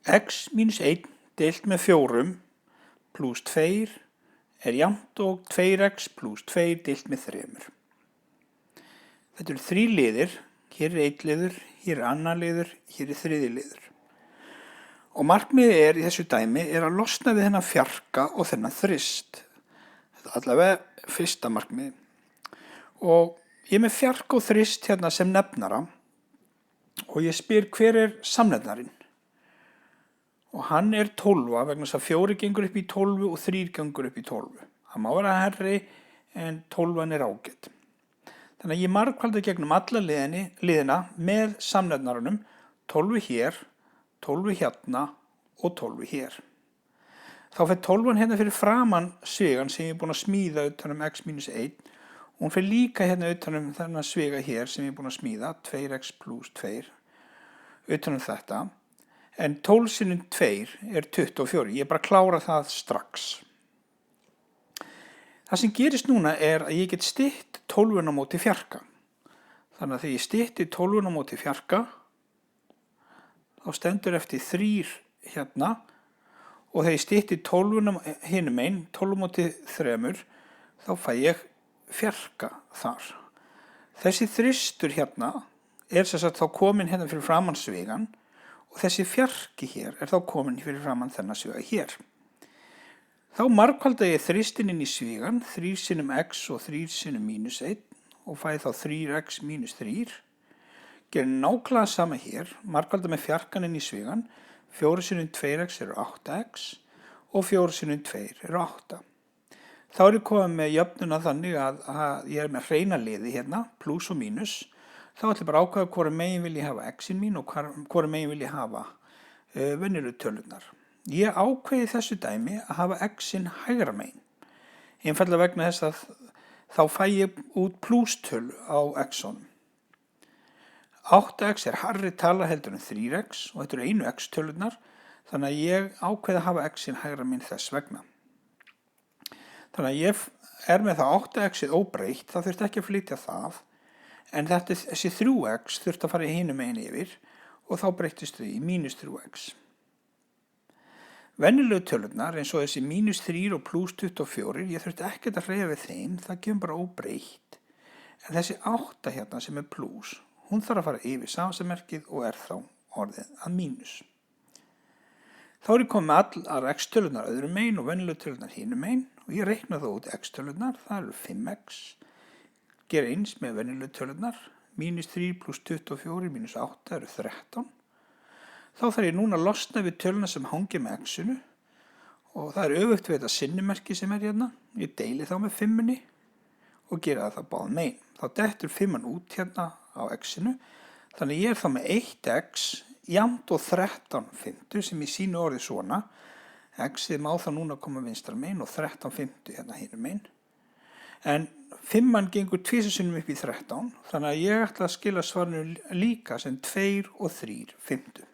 x mínus 1 deilt með 4 pluss 2 er jafnt og 2x pluss 2 deilt með 3. Þetta eru 3 liðir, hér er 1 liður, hér er annar liður, hér er 3. liður. Og markmiðið er í þessu dæmi er að losna við þennan fjarka og þennan þrist. Þetta er allavega fyrsta markmiði. Og ég er með fjarka og þrist hérna sem nefnara og ég spyr hver er samnefnarinn. Og hann er 12 vegna þess að 4 gengur upp í 12 og 3 gengur upp í 12. Það má vera herri en 12 er ágætt. Þannig að ég margfaldi gegnum alla liðina með samnefnaranum 12 hér, 12 hérna og 12 hér. Þá fer 12 hérna fyrir framan svigan sem ég er búin að smíða utan x mínus 1. Og hún fer líka hérna utan þennan sviga hér sem ég er búin að smíða, 2x pluss 2, utan þetta. En 12 sinnum 2 er 24, ég er bara að klára það strax. Það sem gerist núna er að ég get stytt 12 á móti fjarka. Þannig að þegar ég stytti 12 á móti fjarka, þá stendur eftir 3 hérna og þegar ég stytti 12 hinum einn, 12 á móti 3, þá fæ ég fjarka þar. Þessi þristur hérna er sem sagt þá komin hérna fyrir framan svigan og þessi fjarki hér er þá komin fyrir framan þennan sviga hér. Þá margfalda ég þristin inn í svigan, 3 sinnum x og 3 sinnum mínus 1 og fæ þá 3x mínus 3. Gerir nákvæmlega sama hér, margfalda með fjarkan inn í svigan, 4 sinnum 2x eru 8x og 4 sinnum 2 eru 8. Þá er ég komið með jöfnuna þannig að ég er með hreina liði hérna, pluss og mínus. Þá ætlum ég bara að ákveða hvora megin vil ég hafa x-in mín og hvora megin vil ég hafa venjulegu tölurnar. Ég ákveði þessu dæmi að hafa x-in hægra megin. Einfallega vegna þess að þá fæ ég út plusstölu á x-unum. 8x er hærri tala heldur en 3x og þetta eru einu x-tölurnar, þannig að ég ákveði að hafa x-in hægra megin þess vegna. Þannig að ég er með það 8x-ið óbreytt, það þurfti ekki að flytja það, en þessi 3x þurfti að fara í hinum megin yfir og þá breyttist þau í mínus 3x. Venjulegu tölurnar eins og þessi mínus 3 og pluss 24, ég þurfti ekkert að hreyfa við þeim, það kemur bara óbreytt. En þessi 8 hérna sem er pluss, hún þarf að fara yfir samsemmerkið og er þá orðið að mínus. Þá er ég komið með allar x-tölurnar öðrum megin og venjulegu tölurnar hinum megin og ég reikna þá út x-tölurnar, það eru 5x. Gera eins með venjulegu tölurnar, mínus 3 pluss 24 mínus 8 eru 13. Þá þarf ég núna að losna við töluna sem hangir með x-inu og það er öfugt við þetta sinnumerki sem er hérna. Ég deili þá með 5-unni og gera það báðum megin. Þá dettur 5-an út hérna á x-inu, þannig ég er þá með 1x jafnt og 13/5 sem ég sýni orðið svona. X-ið má þá núna koma vinstra megin og 13/5 hérna hinum megin. En 5-an gengur 2 sinnum upp í 13, þannig að ég ætla að skila svarinu líka sem 2 og 3/5.